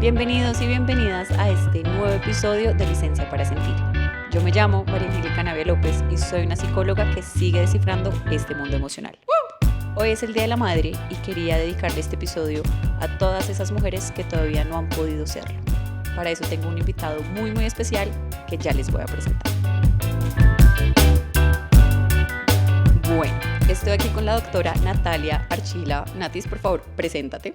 Bienvenidos y bienvenidas a este nuevo episodio de Licencia para Sentir. Yo me llamo María Angélica Navia López y soy una psicóloga que sigue descifrando este mundo emocional. Hoy es el Día de la Madre y quería dedicarle este episodio a todas esas mujeres que todavía no han podido serlo. Para eso tengo un invitado muy especial que ya les voy a presentar. Bueno, estoy aquí con la doctora Natalia Archila. Natis, por favor, preséntate.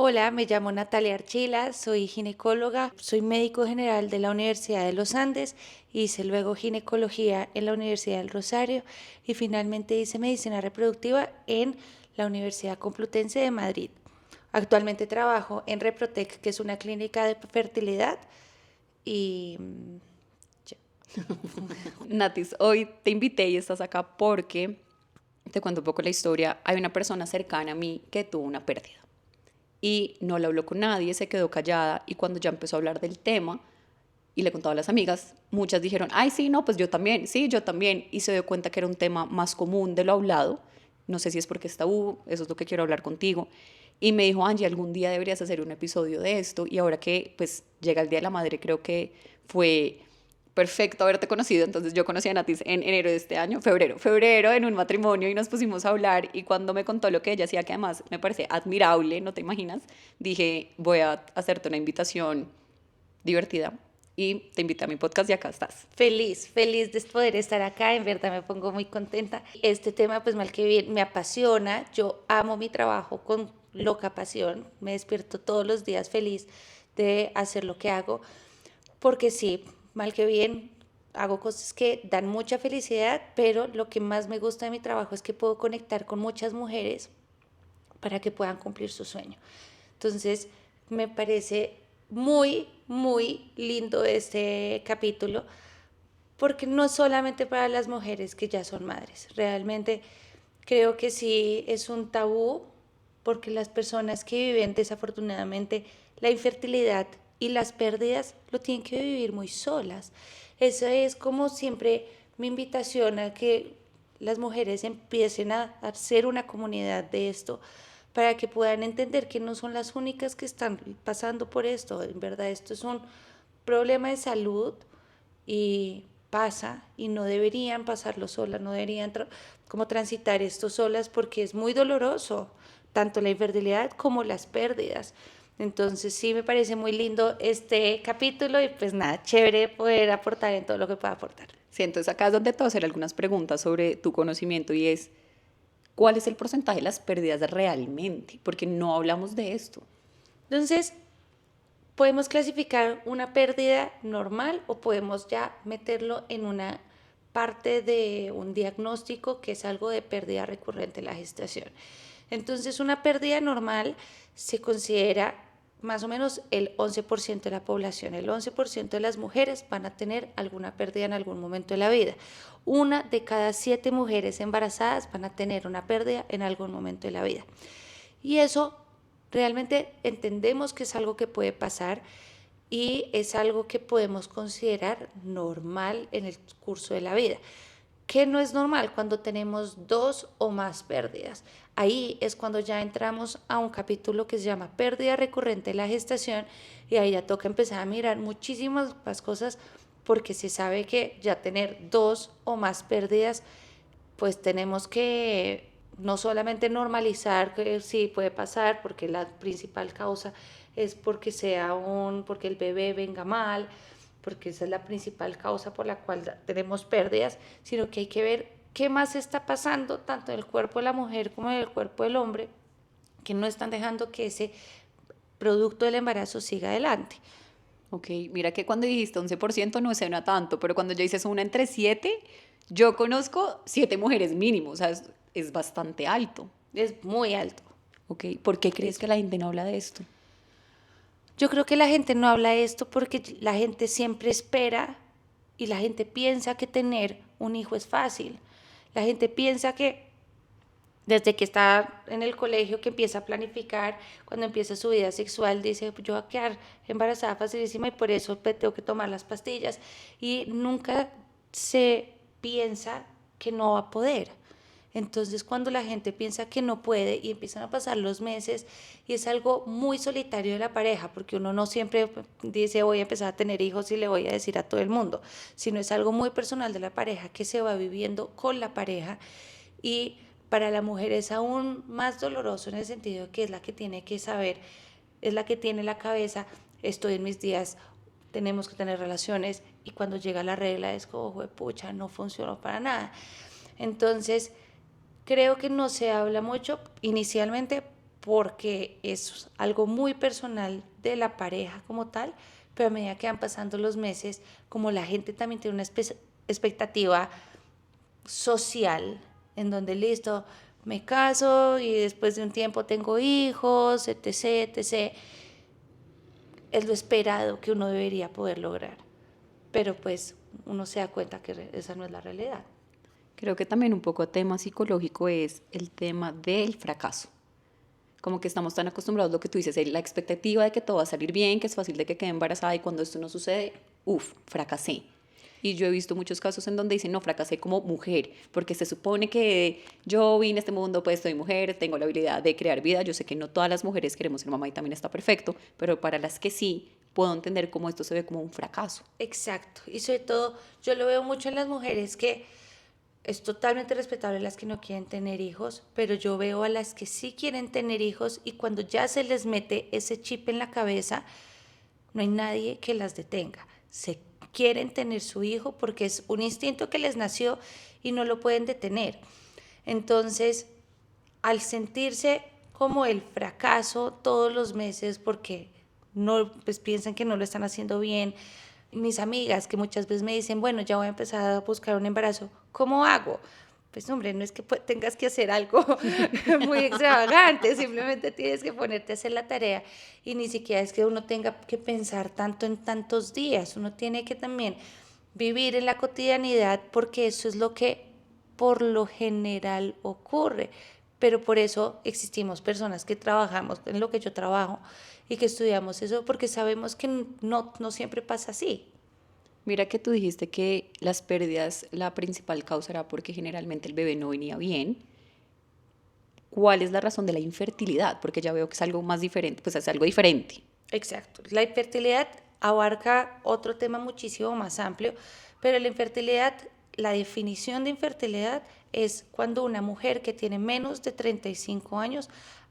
Hola, me llamo Natalia Archila, soy ginecóloga, soy médico general de la Universidad de los Andes, hice luego ginecología en la Universidad del Rosario y finalmente hice medicina reproductiva en la Universidad Complutense de Madrid. Actualmente trabajo en Reprotec, que es una clínica de fertilidad y ya. Natis, hoy te invité y estás acá porque, te cuento un poco la historia, hay una persona cercana a mí que tuvo una pérdida. Y no le habló con nadie, se quedó callada y cuando ya empezó a hablar del tema y le contaba a las amigas, muchas dijeron, ay sí, no, pues yo también, sí, yo también, y se dio cuenta que era un tema más común de lo hablado, no sé si es porque es tabú, eso es lo que quiero hablar contigo, y me dijo, Angie, algún día deberías hacer un episodio de esto, y ahora que pues llega el Día de la Madre, creo que fue perfecto haberte conocido. Entonces yo conocí a Natis en enero de este año, febrero en un matrimonio y nos pusimos a hablar y cuando me contó lo que ella hacía, que además me parece admirable, no te imaginas, dije voy a hacerte una invitación divertida y te invité a mi podcast y acá estás. Feliz de poder estar acá, en verdad me pongo muy contenta. Este tema pues mal que bien me apasiona, yo amo mi trabajo con loca pasión, me despierto todos los días feliz de hacer lo que hago, porque sí, mal que bien hago cosas que dan mucha felicidad, pero lo que más me gusta de mi trabajo es que puedo conectar con muchas mujeres para que puedan cumplir su sueño. Entonces me parece muy lindo este capítulo, porque no es solamente para las mujeres que ya son madres. Realmente creo que sí es un tabú, porque las personas que viven desafortunadamente la infertilidad y las pérdidas lo tienen que vivir muy solas. Esa es como siempre mi invitación a que las mujeres empiecen a hacer una comunidad de esto, para que puedan entender que no son las únicas que están pasando por esto. En verdad, esto es un problema de salud y pasa, y no deberían pasarlo solas, no deberían como transitar esto solas, porque es muy doloroso, tanto la infertilidad como las pérdidas. Entonces sí me parece muy lindo este capítulo y pues nada, chévere poder aportar en todo lo que pueda aportar. Sí, entonces acá es donde te voy a hacer algunas preguntas sobre tu conocimiento y es, ¿cuál es el porcentaje de las pérdidas realmente? Porque no hablamos de esto. Entonces, podemos clasificar una pérdida normal o podemos ya meterlo en una parte de un diagnóstico que es algo de pérdida recurrente en la gestación. Entonces, una pérdida normal se considera más o menos el 11% de la población. El 11% de las mujeres van a tener alguna pérdida en algún momento de la vida. Una de cada 7 mujeres embarazadas van a tener una pérdida en algún momento de la vida. Y eso realmente entendemos que es algo que puede pasar y es algo que podemos considerar normal en el curso de la vida. ¿Qué no es normal? Cuando tenemos 2 o más pérdidas. Ahí es cuando ya entramos a un capítulo que se llama pérdida recurrente de la gestación, y ahí ya toca empezar a mirar muchísimas más cosas, porque se sabe que ya tener 2 o más pérdidas, pues tenemos que no solamente normalizar que sí puede pasar, porque la principal causa es porque porque el bebé venga mal, porque esa es la principal causa por la cual tenemos pérdidas, sino que hay que ver qué más está pasando tanto en el cuerpo de la mujer como en el cuerpo del hombre, que no están dejando que ese producto del embarazo siga adelante. Ok, mira que cuando dijiste 11% no suena tanto, pero cuando ya dices una entre 7, yo conozco 7 mujeres mínimo, o sea, es bastante alto. Es muy alto. Ok, ¿por qué crees que la gente no habla de esto? Yo creo que la gente no habla de esto porque la gente siempre espera y la gente piensa que tener un hijo es fácil. La gente piensa que desde que está en el colegio, que empieza a planificar, cuando empieza su vida sexual, dice, yo voy a quedar embarazada facilísima y por eso tengo que tomar las pastillas. Y nunca se piensa que no va a poder. Entonces, cuando la gente piensa que no puede y empiezan a pasar los meses, y es algo muy solitario de la pareja, porque uno no siempre dice voy a empezar a tener hijos y le voy a decir a todo el mundo, sino es algo muy personal de la pareja que se va viviendo con la pareja. Y para la mujer es aún más doloroso en el sentido que es la que tiene que saber, es la que tiene la cabeza, estoy en mis días, tenemos que tener relaciones, y cuando llega la regla es como, pucha, no funcionó para nada. Entonces, creo que no se habla mucho inicialmente porque es algo muy personal de la pareja como tal, pero a medida que van pasando los meses, como la gente también tiene una expectativa social, en donde listo, me caso y después de un tiempo tengo hijos, etc., etc., es lo esperado que uno debería poder lograr. Pero pues uno se da cuenta que esa no es la realidad. Creo que también un poco tema psicológico es el tema del fracaso. Como que estamos tan acostumbrados a lo que tú dices, la expectativa de que todo va a salir bien, que es fácil de que quede embarazada, y cuando esto no sucede, fracasé. Y yo he visto muchos casos en donde dicen, no, fracasé como mujer, porque se supone que yo vine a este mundo, pues soy mujer, tengo la habilidad de crear vida. Yo sé que no todas las mujeres queremos ser mamá y también está perfecto, pero para las que sí, puedo entender cómo esto se ve como un fracaso. Exacto. Y sobre todo, yo lo veo mucho en las mujeres que es totalmente respetable las que no quieren tener hijos, pero yo veo a las que sí quieren tener hijos, y cuando ya se les mete ese chip en la cabeza, no hay nadie que las detenga. Se quieren tener su hijo porque es un instinto que les nació y no lo pueden detener. Entonces, al sentirse como el fracaso todos los meses porque no, pues piensan que no lo están haciendo bien, mis amigas que muchas veces me dicen, bueno, ya voy a empezar a buscar un embarazo, ¿cómo hago? Pues hombre, no es que tengas que hacer algo muy extravagante, simplemente tienes que ponerte a hacer la tarea, y ni siquiera es que uno tenga que pensar tanto en tantos días, uno tiene que también vivir en la cotidianidad porque eso es lo que por lo general ocurre. Pero por eso existimos personas que trabajamos en lo que yo trabajo y que estudiamos eso porque sabemos que no siempre pasa así. Mira que tú dijiste que las pérdidas, la principal causa era porque generalmente el bebé no venía bien. ¿Cuál es la razón de la infertilidad? Porque ya veo que es algo más diferente, pues es algo diferente. Exacto. La infertilidad abarca otro tema muchísimo más amplio, pero la infertilidad, la definición de infertilidad es cuando una mujer que tiene menos de 35 años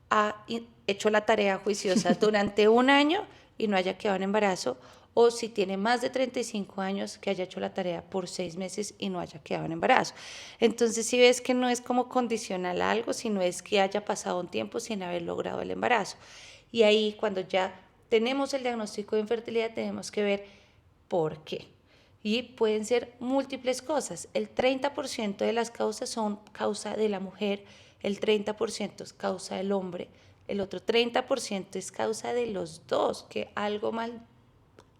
ha hecho la tarea juiciosa durante un año y no haya quedado en embarazo, o si tiene más de 35 años que haya hecho la tarea por 6 meses y no haya quedado en embarazo. Entonces, si ves que no es como condicional a algo, sino es que haya pasado un tiempo sin haber logrado el embarazo. Y ahí, cuando ya tenemos el diagnóstico de infertilidad, tenemos que ver por qué. Y pueden ser múltiples cosas. El 30% de las causas son causa de la mujer, el 30% es causa del hombre, el otro 30% es causa de los dos, que algo mal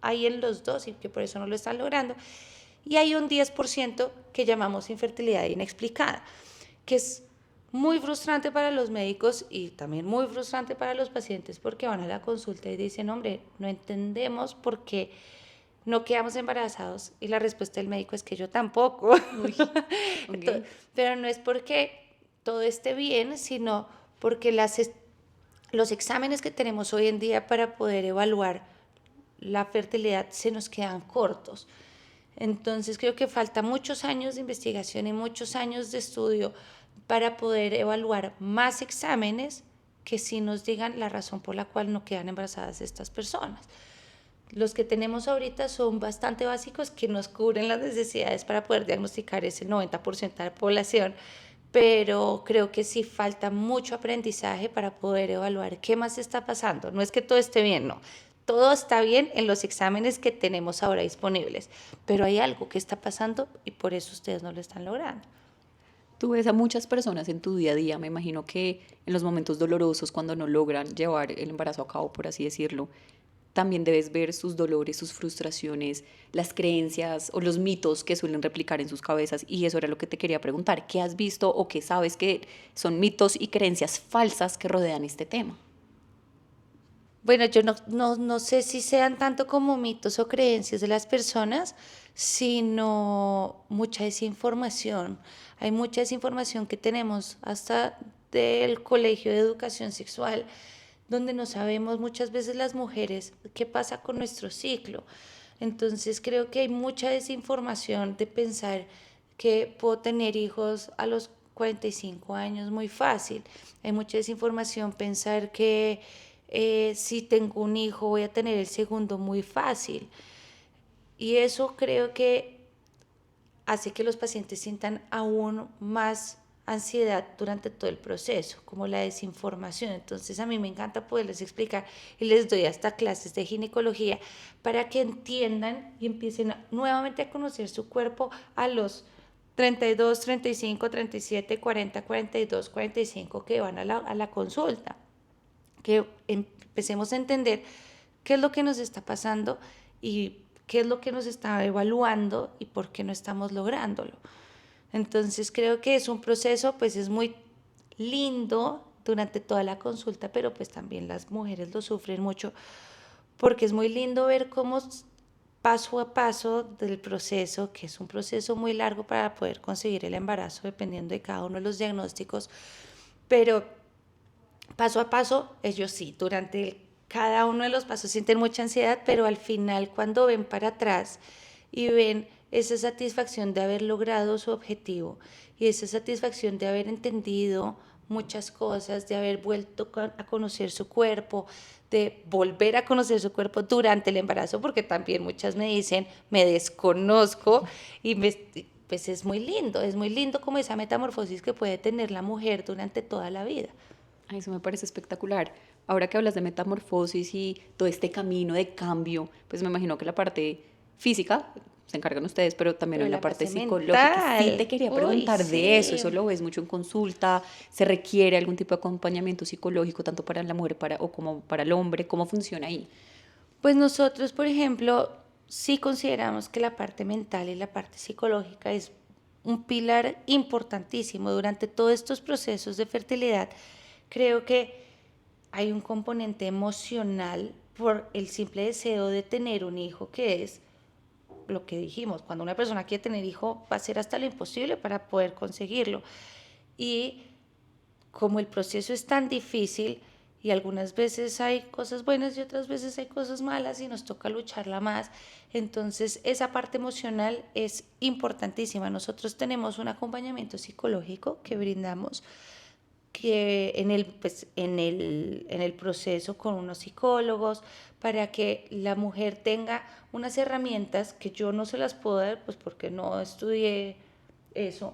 hay en los dos y que por eso no lo están logrando. Y hay un 10% que llamamos infertilidad inexplicada, que es muy frustrante para los médicos y también muy frustrante para los pacientes, porque van a la consulta y dicen, hombre, no entendemos por qué no quedamos embarazados, y la respuesta del médico es que yo tampoco. Uy, Entonces, ok. pero no es porque todo esté bien, sino porque los exámenes que tenemos hoy en día para poder evaluar la fertilidad se nos quedan cortos. Entonces creo que falta muchos años de investigación y muchos años de estudio para poder evaluar más exámenes que sí nos digan la razón por la cual no quedan embarazadas estas personas. Los que tenemos ahorita son bastante básicos, que nos cubren las necesidades para poder diagnosticar ese 90% de la población, pero creo que sí falta mucho aprendizaje para poder evaluar qué más está pasando. No es que todo esté bien, no. Todo está bien en los exámenes que tenemos ahora disponibles, pero hay algo que está pasando y por eso ustedes no lo están logrando. Tú ves a muchas personas en tu día a día, me imagino que en los momentos dolorosos, cuando no logran llevar el embarazo a cabo, por así decirlo, también debes ver sus dolores, sus frustraciones, las creencias o los mitos que suelen replicar en sus cabezas. Y eso era lo que te quería preguntar. ¿Qué has visto o qué sabes que son mitos y creencias falsas que rodean este tema? Bueno, yo no sé si sean tanto como mitos o creencias de las personas, sino mucha desinformación. Hay mucha desinformación que tenemos hasta del Colegio de Educación Sexual, donde no sabemos muchas veces las mujeres qué pasa con nuestro ciclo. Entonces creo que hay mucha desinformación de pensar que puedo tener hijos a los 45 años muy fácil. Hay mucha desinformación pensar que si tengo un hijo voy a tener el segundo muy fácil. Y eso creo que hace que los pacientes sientan aún más ansiedad durante todo el proceso, como la desinformación. Entonces a mí me encanta poderles explicar y les doy hasta clases de ginecología para que entiendan y empiecen nuevamente a conocer su cuerpo a los 32, 35, 37, 40, 42, 45 que van a la consulta, que empecemos a entender qué es lo que nos está pasando y qué es lo que nos está evaluando y por qué no estamos lográndolo. Entonces creo que es un proceso, pues es muy lindo durante toda la consulta, pero pues también las mujeres lo sufren mucho porque es muy lindo ver cómo paso a paso del proceso, que es un proceso muy largo para poder conseguir el embarazo, dependiendo de cada uno de los diagnósticos, pero paso a paso, ellos sí, durante cada uno de los pasos sienten mucha ansiedad, pero al final cuando ven para atrás y ven esa satisfacción de haber logrado su objetivo y esa satisfacción de haber entendido muchas cosas, de haber vuelto a conocer su cuerpo, de volver a conocer su cuerpo durante el embarazo, porque también muchas me dicen, me desconozco y pues es muy lindo como esa metamorfosis que puede tener la mujer durante toda la vida. Ay, eso me parece espectacular. Ahora que hablas de metamorfosis y todo este camino de cambio, pues me imagino que la parte física se encargan ustedes, pero también Pero hay una la parte parte psicológica. Sí, te mental, quería uy, preguntar de eso. sí. Eso lo ves mucho en consulta. ¿Se requiere algún tipo de acompañamiento psicológico tanto para la mujer o como para el hombre? ¿Cómo funciona ahí? Pues nosotros, por ejemplo, sí consideramos que la parte mental y la parte psicológica es un pilar importantísimo durante todos estos procesos de fertilidad. Creo que hay un componente emocional por el simple deseo de tener un hijo, que es lo que dijimos, cuando una persona quiere tener hijo va a hacer hasta lo imposible para poder conseguirlo. Y como el proceso es tan difícil y algunas veces hay cosas buenas y otras veces hay cosas malas y nos toca lucharla más, entonces esa parte emocional es importantísima. Nosotros tenemos un acompañamiento psicológico que brindamos que en el proceso con unos psicólogos para que la mujer tenga unas herramientas que yo no se las puedo dar pues porque no estudié eso,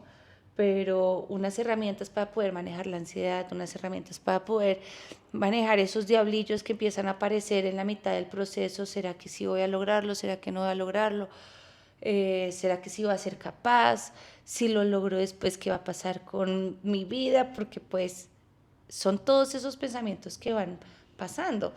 pero unas herramientas para poder manejar la ansiedad, unas herramientas para poder manejar esos diablillos que empiezan a aparecer en la mitad del proceso. ¿Será que sí voy a lograrlo? ¿Será que no voy a lograrlo? ¿Será que sí va a ser capaz? Si lo logro después, ¿qué va a pasar con mi vida? Porque pues son todos esos pensamientos que van pasando.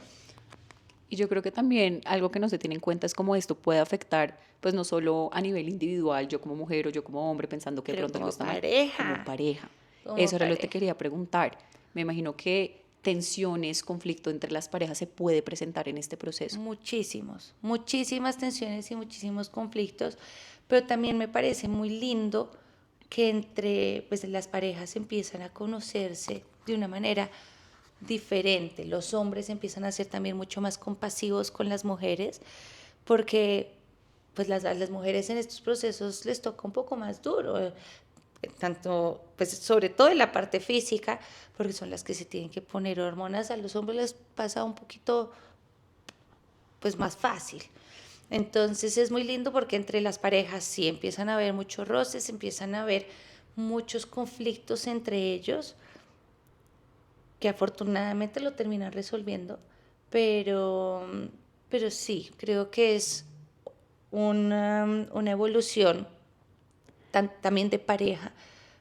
Y yo creo que también algo que no se tiene en cuenta es cómo esto puede afectar, pues no solo a nivel individual, yo como mujer o yo como hombre pensando que de Pero pronto algo como está mal, como pareja, pareja. como Eso era lo que te pareja. quería preguntar. Me imagino que tensiones, conflicto entre las parejas se puede presentar en este proceso. Muchísimos, muchísimas tensiones y muchísimos conflictos, pero también me parece muy lindo que entre pues, las parejas empiezan a conocerse de una manera diferente. Los hombres empiezan a ser también mucho más compasivos con las mujeres, porque pues a las mujeres en estos procesos les toca un poco más duro, tanto, pues sobre todo en la parte física, porque son las que se tienen que poner hormonas, a los hombres les pasa un poquito pues más fácil. Entonces es muy lindo porque entre las parejas sí empiezan a haber muchos roces, empiezan a haber muchos conflictos entre ellos, que afortunadamente lo terminan resolviendo, pero, pero sí, creo que es una evolución también de pareja,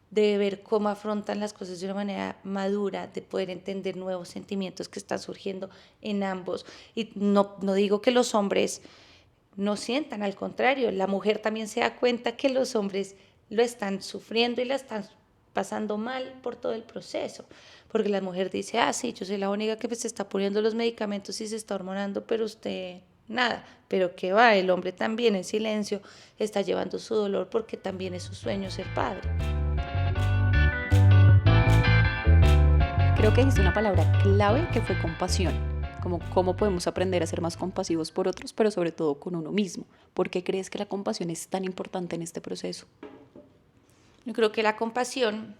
de ver cómo afrontan las cosas de una manera madura, de poder entender nuevos sentimientos que están surgiendo en ambos. Y no digo que los hombres no sientan, al contrario, la mujer también se da cuenta que los hombres lo están sufriendo y la están pasando mal por todo el proceso, porque la mujer dice, ah, sí, yo soy la única que se está poniendo los medicamentos y se está hormonando, pero usted nada, pero qué va, el hombre también en silencio está llevando su dolor porque también es su sueño ser padre. Creo que dijiste una palabra clave que fue compasión, como cómo podemos aprender a ser más compasivos por otros, pero sobre todo con uno mismo. ¿Por qué crees que la compasión es tan importante en este proceso? Yo creo que la compasión,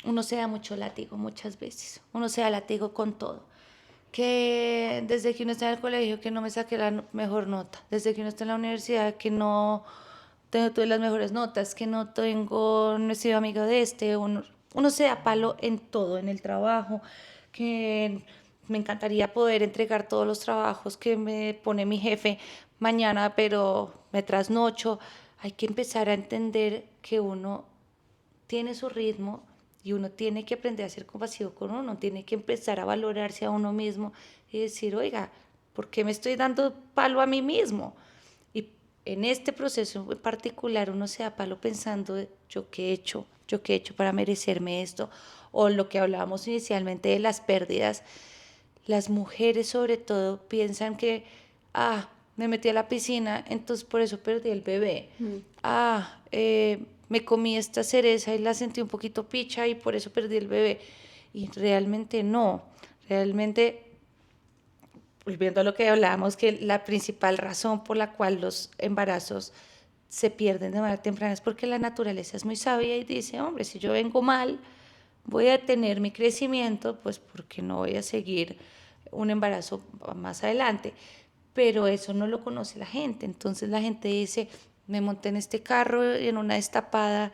uno se da mucho látigo muchas veces, uno se da látigo con todo. Que desde que uno está en el colegio que no me saqué la mejor nota, desde que uno está en la universidad que no tuve las mejores notas, que no he sido amigo de uno se da palo en todo, en el trabajo, que me encantaría poder entregar todos los trabajos que me pone mi jefe mañana, pero me trasnocho. Hay que empezar a entender que uno tiene su ritmo y uno tiene que aprender a ser compasivo con uno, tiene que empezar a valorarse a uno mismo y decir, oiga, ¿por qué me estoy dando palo a mí mismo? Y en este proceso en particular uno se da palo pensando, yo qué he hecho para merecerme esto, o lo que hablábamos inicialmente de las pérdidas. Las mujeres sobre todo piensan que, me metí a la piscina, entonces por eso perdí el bebé. Me comí esta cereza y la sentí un poquito picha y por eso perdí el bebé. Y realmente no, realmente, volviendo a lo que hablábamos, que la principal razón por la cual los embarazos se pierden de manera temprana es porque la naturaleza es muy sabia y dice, hombre, si yo vengo mal, voy a tener mi crecimiento, pues porque no voy a seguir un embarazo más adelante. Pero eso no lo conoce la gente, entonces la gente dice, me monté en este carro en una destapada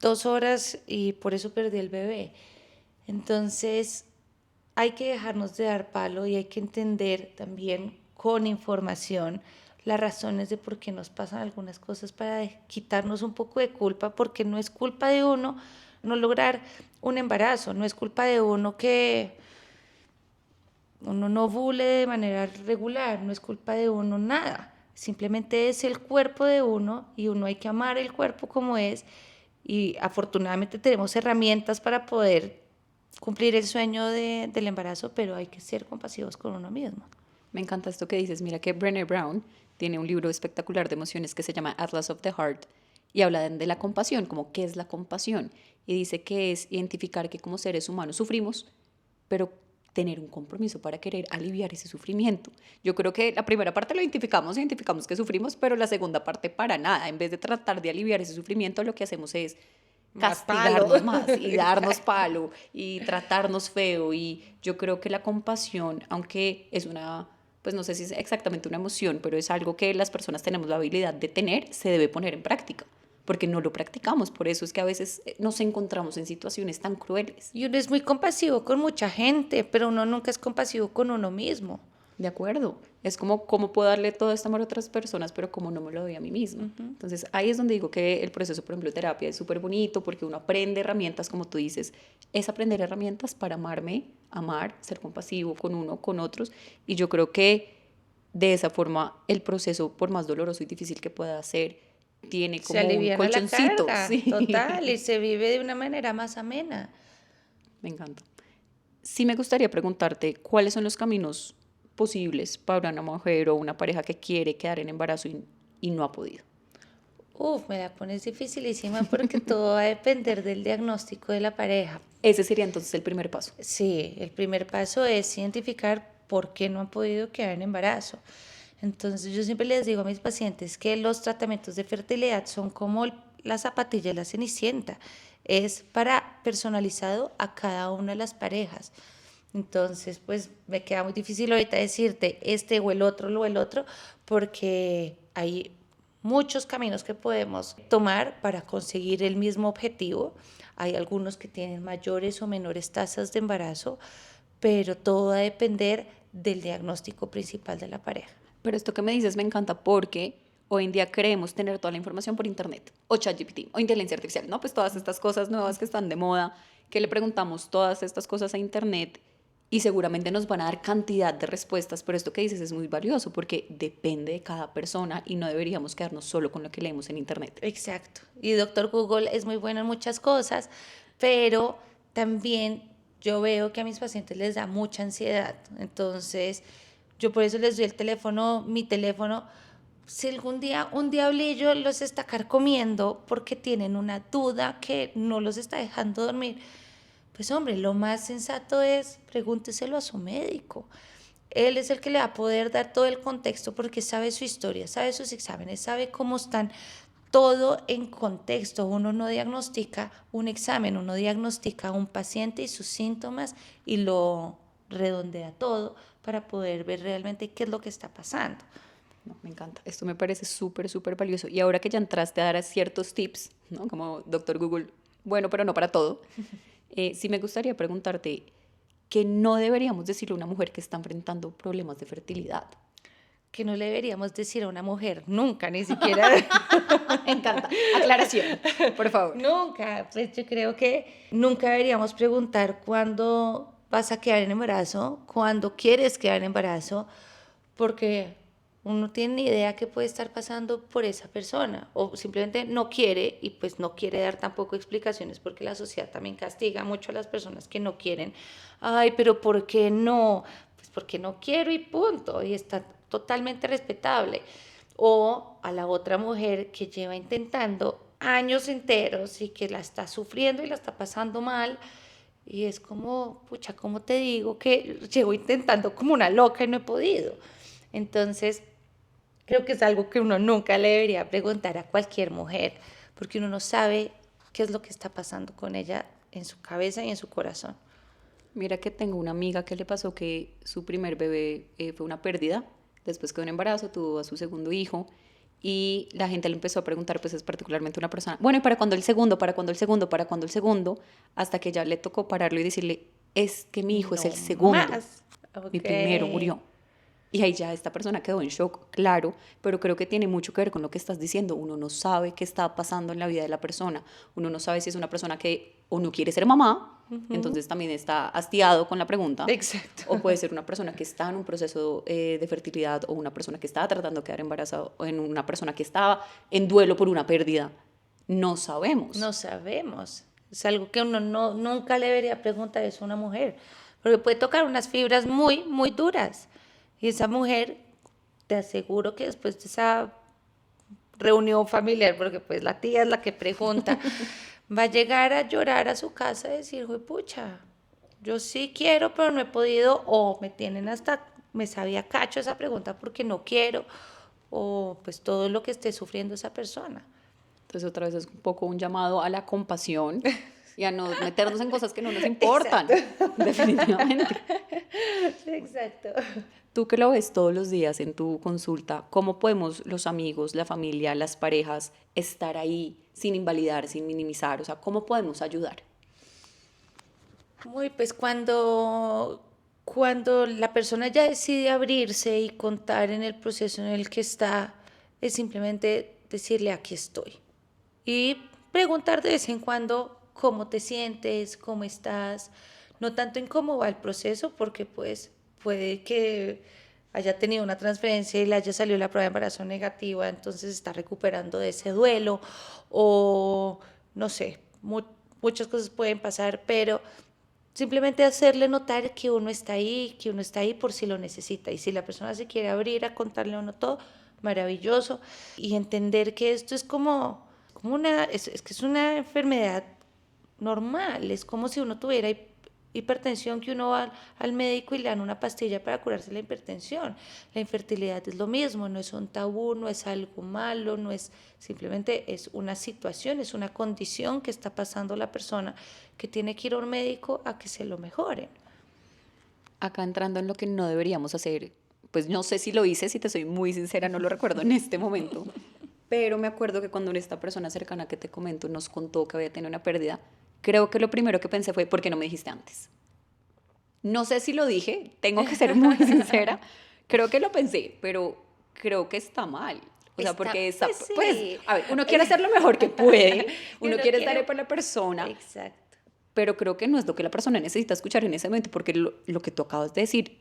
2 horas y por eso perdí el bebé. Entonces hay que dejarnos de dar palo y hay que entender también con información las razones de por qué nos pasan algunas cosas para quitarnos un poco de culpa, porque no es culpa de uno no lograr un embarazo, no es culpa de uno que uno no ovule de manera regular, no es culpa de uno nada, simplemente es el cuerpo de uno y uno hay que amar el cuerpo como es y afortunadamente tenemos herramientas para poder cumplir el sueño del embarazo, pero hay que ser compasivos con uno mismo. Me encanta esto que dices. Mira que Brené Brown tiene un libro espectacular de emociones que se llama Atlas of the Heart y habla de la compasión, como qué es la compasión. Y dice que es identificar que como seres humanos sufrimos, pero tener un compromiso para querer aliviar ese sufrimiento. Yo creo que la primera parte lo identificamos que sufrimos, pero la segunda parte para nada. En vez de tratar de aliviar ese sufrimiento, lo que hacemos es castigarnos más y darnos palo y tratarnos feo. Y yo creo que la compasión, aunque es una, pues no sé si es exactamente una emoción, pero es algo que las personas tenemos la habilidad de tener, se debe poner en práctica, porque no lo practicamos. Por eso es que a veces nos encontramos en situaciones tan crueles. Y uno es muy compasivo con mucha gente, pero uno nunca es compasivo con uno mismo. De acuerdo. Es como, ¿cómo puedo darle todo este amor a otras personas, pero como no me lo doy a mí misma? Entonces, ahí es donde digo que el proceso, por ejemplo, de terapia es súper bonito porque uno aprende herramientas, como tú dices, es aprender herramientas para amarme, amar, ser compasivo con uno, con otros. Y yo creo que de esa forma el proceso, por más doloroso y difícil que pueda ser, tiene como Se un aliviana la colchoncito. carga, Sí. total, y se vive de una manera más amena. Me encanta. Sí me gustaría preguntarte cuáles son los caminos posibles para una mujer o una pareja que quiere quedar en embarazo y no ha podido. Me la pones dificilísima porque todo va a depender del diagnóstico de la pareja. Ese sería entonces el primer paso. Sí, el primer paso es identificar por qué no han podido quedar en embarazo. Entonces yo siempre les digo a mis pacientes que los tratamientos de fertilidad son como la zapatilla de la Cenicienta, es para personalizado a cada una de las parejas. Entonces, pues me queda muy difícil ahorita decirte este o el otro, porque hay muchos caminos que podemos tomar para conseguir el mismo objetivo. Hay algunos que tienen mayores o menores tasas de embarazo, pero todo va a depender del diagnóstico principal de la pareja. Pero esto que me dices me encanta porque hoy en día creemos tener toda la información por internet, o ChatGPT, o inteligencia artificial, ¿no? Pues todas estas cosas nuevas que están de moda, que le preguntamos todas estas cosas a internet y seguramente nos van a dar cantidad de respuestas, pero esto que dices es muy valioso porque depende de cada persona y no deberíamos quedarnos solo con lo que leemos en internet. Exacto. Y doctor Google es muy bueno en muchas cosas, pero también yo veo que a mis pacientes les da mucha ansiedad. Entonces, yo por eso les doy el teléfono, mi teléfono. Si algún día un diablillo los está carcomiendo porque tienen una duda que no los está dejando dormir, pues hombre, lo más sensato es pregúnteselo a su médico. Él es el que le va a poder dar todo el contexto porque sabe su historia, sabe sus exámenes, sabe cómo están, todo en contexto. Uno no diagnostica un examen, uno diagnostica a un paciente y sus síntomas y lo redondea todo para poder ver realmente qué es lo que está pasando. No, me encanta. Esto me parece súper, súper valioso. Y ahora que ya entraste a dar ciertos tips, ¿no? Como doctor Google, bueno, pero no para todo, sí me gustaría preguntarte qué no deberíamos decirle a una mujer que está enfrentando problemas de fertilidad. Que no le deberíamos decir a una mujer nunca, ni siquiera. Me encanta. Aclaración, por favor. Nunca, pues yo creo que nunca deberíamos preguntar cuándo vas a quedar en embarazo, cuándo quieres quedar en embarazo, porque uno no tiene ni idea qué puede estar pasando por esa persona, o simplemente no quiere y pues no quiere dar tampoco explicaciones porque la sociedad también castiga mucho a las personas que no quieren. Ay, pero ¿por qué no? Pues porque no quiero y punto, y está totalmente respetable. O a la otra mujer que lleva intentando años enteros y que la está sufriendo y la está pasando mal. Y es como, pucha, ¿cómo te digo que llevo intentando como una loca y no he podido? Entonces, creo que es algo que uno nunca le debería preguntar a cualquier mujer, porque uno no sabe qué es lo que está pasando con ella en su cabeza y en su corazón. Mira que tengo una amiga que le pasó que su primer bebé fue una pérdida, después quedó en embarazo, tuvo a su segundo hijo y la gente le empezó a preguntar, pues es particularmente una persona, bueno, ¿y para cuándo el segundo? ¿Para cuándo el segundo? ¿Para cuándo el segundo? Hasta que ya le tocó pararlo y decirle, es que mi hijo es el No segundo, más. mi Ok. primero murió. Y ahí ya esta persona quedó en shock, claro, pero creo que tiene mucho que ver con lo que estás diciendo. Uno no sabe qué está pasando en la vida de la persona. Uno no sabe si es una persona que o no quiere ser mamá, entonces también está hastiado con la pregunta, Exacto. o puede ser una persona que está en un proceso de fertilidad, o una persona que está tratando de quedar embarazada, o en una persona que está en duelo por una pérdida. No sabemos. No sabemos. Es algo que uno no, nunca le debería preguntar eso a una mujer, porque puede tocar unas fibras muy, muy duras. Y esa mujer, te aseguro que después de esa reunión familiar, porque pues la tía es la que pregunta, va a llegar a llorar a su casa y decir, pucha, yo sí quiero, pero no he podido, o me tienen hasta, me sabía cacho esa pregunta porque no quiero, o pues todo lo que esté sufriendo esa persona. Entonces otra vez es un poco un llamado a la compasión y a no meternos en cosas que no nos importan, Exacto. definitivamente. Exacto. Tú que lo ves todos los días en tu consulta, ¿cómo podemos los amigos, la familia, las parejas estar ahí sin invalidar, sin minimizar? O sea, ¿cómo podemos ayudar? Muy, pues cuando la persona ya decide abrirse y contar en el proceso en el que está, es simplemente decirle aquí estoy. Y preguntar de vez en cuando cómo te sientes, cómo estás, no tanto en cómo va el proceso, porque pues puede que haya tenido una transferencia y le haya salido la prueba de embarazo negativa, entonces está recuperando de ese duelo, o no sé, muchas cosas pueden pasar, pero simplemente hacerle notar que uno está ahí por si lo necesita. Y si la persona se quiere abrir a contarle a uno todo, maravilloso. Y entender que esto es como es que es una enfermedad normal. Es como si uno tuviera hipertensión, que uno va al médico y le dan una pastilla para curarse la hipertensión. La infertilidad es lo mismo, no es un tabú, no es algo malo, no es, simplemente es una situación, es una condición que está pasando la persona que tiene que ir a un médico a que se lo mejoren. Acá entrando en lo que no deberíamos hacer, pues no sé si lo hice, si te soy muy sincera, no lo recuerdo en este momento, pero me acuerdo que cuando esta persona cercana que te comento nos contó que había tenido una pérdida, creo que lo primero que pensé fue, ¿por qué no me dijiste antes? No sé si lo dije, tengo que ser muy sincera, creo que lo pensé, pero creo que está mal. O sea, porque está, pues pues, sí. a ver, uno quiere hacer lo mejor que puede, Y uno quiere estar ahí por la persona, Exacto. pero creo que no es lo que la persona necesita escuchar en ese momento, porque lo que tú acabas de decir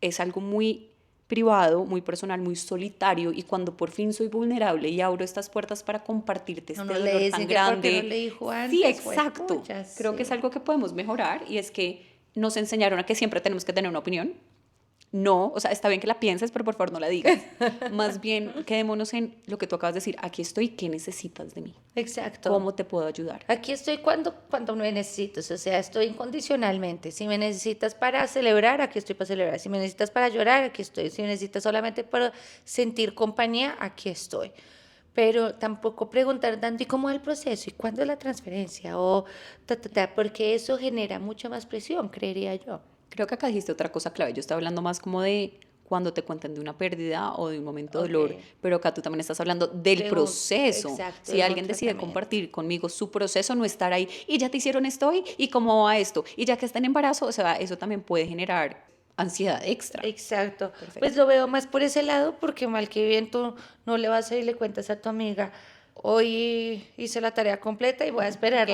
es algo muy privado, muy personal, muy solitario, y cuando por fin soy vulnerable y abro estas puertas para compartirte No, este no le dolor tan dicen que porque no grande, le dijo sí, antes, exacto, pucha, creo que es sí. algo que podemos mejorar, y es que nos enseñaron a que siempre tenemos que tener una opinión. No, o sea, está bien que la pienses, pero por favor no la digas. Más bien, quedémonos en lo que tú acabas de decir. Aquí estoy, ¿qué necesitas de mí? Exacto. ¿Cómo te puedo ayudar? Aquí estoy cuando me necesites, o sea, estoy incondicionalmente. Si me necesitas para celebrar, aquí estoy para celebrar. Si me necesitas para llorar, aquí estoy. Si me necesitas solamente para sentir compañía, aquí estoy. Pero tampoco preguntar tanto, ¿y cómo es el proceso? ¿Y cuándo es la transferencia? O porque eso genera mucha más presión, creería yo. Creo que acá dijiste otra cosa clave. Yo estaba hablando más como de cuando te cuentan de una pérdida o de un momento de Ok. dolor, pero acá tú también estás hablando del proceso. Exacto, Si de un alguien decide tratamiento. compartir conmigo su proceso, no estar ahí, y ya te hicieron esto hoy, y cómo va esto, y ya que está en embarazo, o sea, eso también puede generar ansiedad extra. Exacto. Perfecto. Pues lo veo más por ese lado, porque mal que bien tú no le vas a ir y le cuentas a tu amiga, hoy hice la tarea completa y voy a esperar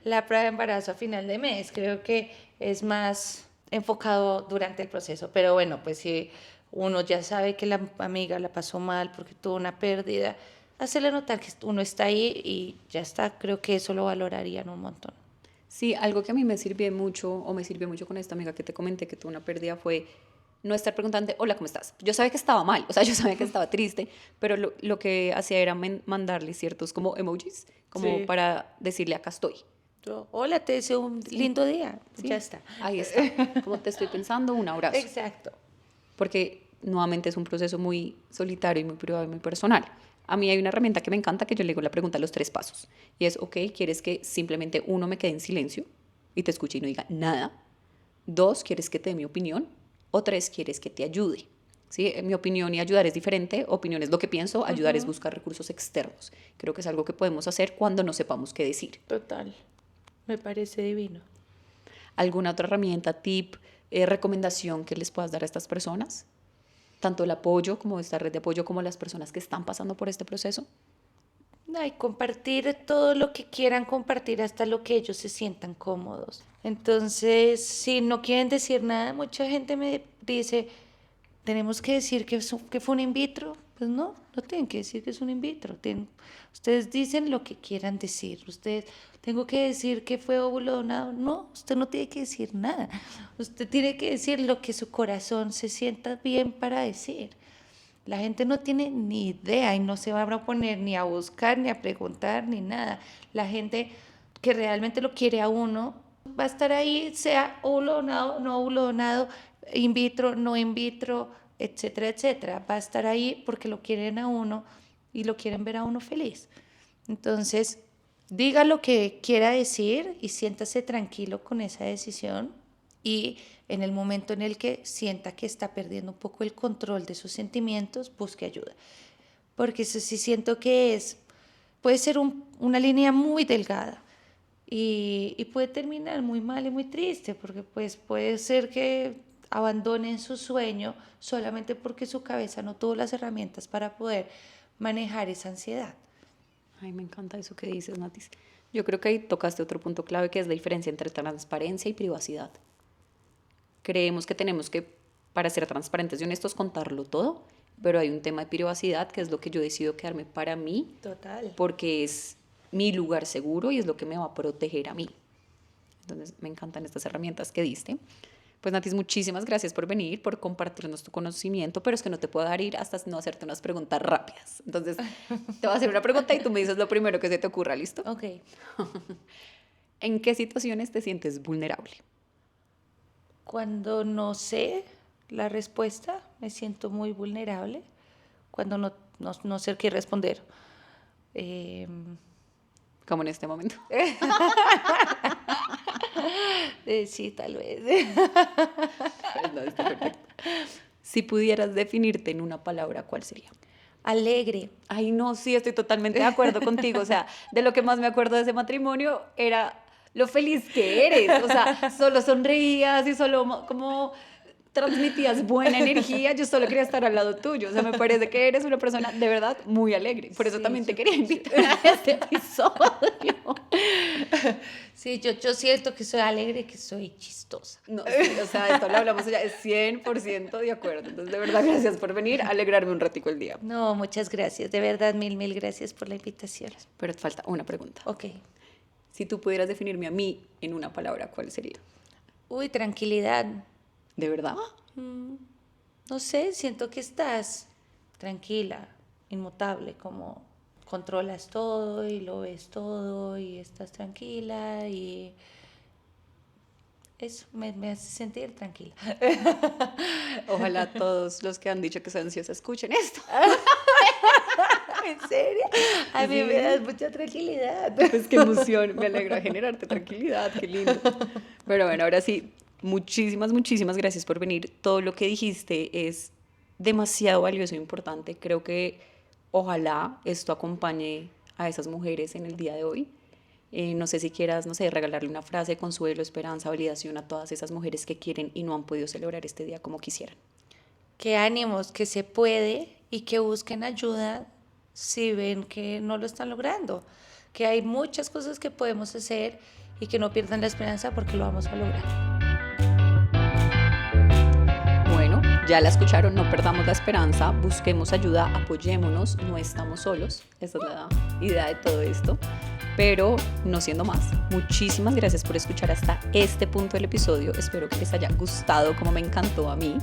la prueba de embarazo a final de mes. Creo que es más enfocado durante el proceso. Pero bueno, pues si uno ya sabe que la amiga la pasó mal porque tuvo una pérdida, hacerle notar que uno está ahí y ya está. Creo que eso lo valorarían un montón. Sí, algo que a mí me sirvió mucho, o me sirvió mucho con esta amiga que te comenté que tuvo una pérdida, fue no estar preguntando, hola, ¿cómo estás? Yo sabía que estaba mal, o sea, yo sabía que estaba triste, pero lo que hacía era mandarle ciertos como emojis, como Sí. para decirle, acá estoy. Hola, te deseo un Sí, lindo día. sí, Ya está. ahí está. Como te estoy pensando, un abrazo. Exacto. Porque nuevamente es un proceso muy solitario y muy privado y muy personal. A mí hay una herramienta que me encanta, que yo le digo la pregunta a los 3 pasos. Y es, ok, ¿quieres que simplemente uno me quede en silencio y te escuche y no diga nada? 2, ¿quieres que te dé mi opinión? O 3, ¿quieres que te ayude? ¿Sí? Mi opinión y ayudar es diferente. Opinión es lo que pienso, ayudar es buscar recursos externos. Creo que es algo que podemos hacer cuando no sepamos qué decir. Total. Me parece divino. ¿Alguna otra herramienta, tip, recomendación que les puedas dar a estas personas? Tanto el apoyo como esta red de apoyo como las personas que están pasando por este proceso. Ay, compartir todo lo que quieran compartir hasta lo que ellos se sientan cómodos. Entonces, si no quieren decir nada, mucha gente me dice, tenemos que decir que fue un in vitro. Pues no, no tienen que decir que es un in vitro. Ustedes dicen lo que quieran decir. Ustedes, tengo que decir que fue óvulo donado. No, usted no tiene que decir nada. Usted tiene que decir lo que su corazón se sienta bien para decir. La gente no tiene ni idea y no se va a poner ni a buscar, ni a preguntar, ni nada. La gente que realmente lo quiere a uno va a estar ahí, sea óvulo donado, no óvulo donado, in vitro, no in vitro, etcétera, etcétera. Va a estar ahí porque lo quieren a uno y lo quieren ver a uno feliz. Entonces, diga lo que quiera decir y siéntase tranquilo con esa decisión, y en el momento en el que sienta que está perdiendo un poco el control de sus sentimientos, busque ayuda. Porque eso sí siento que puede ser una línea muy delgada y puede terminar muy mal y muy triste, porque pues puede ser que abandonen su sueño solamente porque su cabeza no tuvo las herramientas para poder manejar esa ansiedad. Ay, me encanta eso que dices, Natis. Yo creo que ahí tocaste otro punto clave, que es la diferencia entre transparencia y privacidad. Creemos que tenemos que, para ser transparentes y honestos, contarlo todo, pero hay un tema de privacidad que es lo que yo decido quedarme para mí, Total. porque es mi lugar seguro y es lo que me va a proteger a mí. Entonces, me encantan estas herramientas que diste. Pues, Natis, muchísimas gracias por venir, por compartirnos tu conocimiento, pero es que no te puedo dar ir hasta no hacerte unas preguntas rápidas. Entonces, te voy a hacer una pregunta y tú me dices lo primero que se te ocurra, ¿listo? Ok. ¿En qué situaciones te sientes vulnerable? Cuando no sé la respuesta, me siento muy vulnerable. Cuando no sé qué responder. Eh, Como en este momento. sí, tal vez. No, está perfecto. Si pudieras definirte en una palabra, ¿cuál sería? Alegre. Ay, no, sí, estoy totalmente de acuerdo contigo. O sea, de lo que más me acuerdo de ese matrimonio era lo feliz que eres. O sea, solo sonreías y solo como transmitías buena energía, yo solo quería estar al lado tuyo. O sea, me parece que eres una persona de verdad muy alegre. Por eso Sí, también te yo quería creo que invitar a este episodio. sí, yo siento que soy alegre y que soy chistosa. No, sí, o sea, esto lo hablamos ya, es 100% de acuerdo. Entonces, de verdad, gracias por venir a alegrarme un ratico el día. No, muchas gracias. De verdad, mil gracias por la invitación. Pero te falta una pregunta. Ok. Si tú pudieras definirme a mí en una palabra, ¿cuál sería? Uy, tranquilidad. ¿De verdad? No sé, siento que estás tranquila, inmutable, como controlas todo y lo ves todo y estás tranquila y eso me hace sentir tranquila. Ojalá todos los que han dicho que son ansiosos escuchen esto. ¿En serio? A mí Sí. me das mucha tranquilidad. Pues qué emoción, me alegra generarte tranquilidad, qué lindo. Pero bueno, ahora sí, muchísimas gracias por venir. Todo lo que dijiste es demasiado valioso e importante. Creo que ojalá esto acompañe a esas mujeres en el día de hoy. No sé si quieras, no sé, regalarle una frase de consuelo, esperanza, validación a todas esas mujeres que quieren y no han podido celebrar este día como quisieran. Que ánimos, que se puede y que busquen ayuda si ven que no lo están logrando. Que hay muchas cosas que podemos hacer y que no pierdan la esperanza porque lo vamos a lograr. Bueno, ya la escucharon, no perdamos la esperanza, busquemos ayuda, apoyémonos, no estamos solos. Esa es la idea de todo esto. Pero no siendo más, muchísimas gracias por escuchar hasta este punto del episodio. Espero que les haya gustado como me encantó a mí.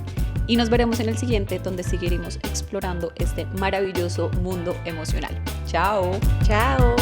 Y nos veremos en el siguiente, donde seguiremos explorando este maravilloso mundo emocional. ¡Chao! Chao.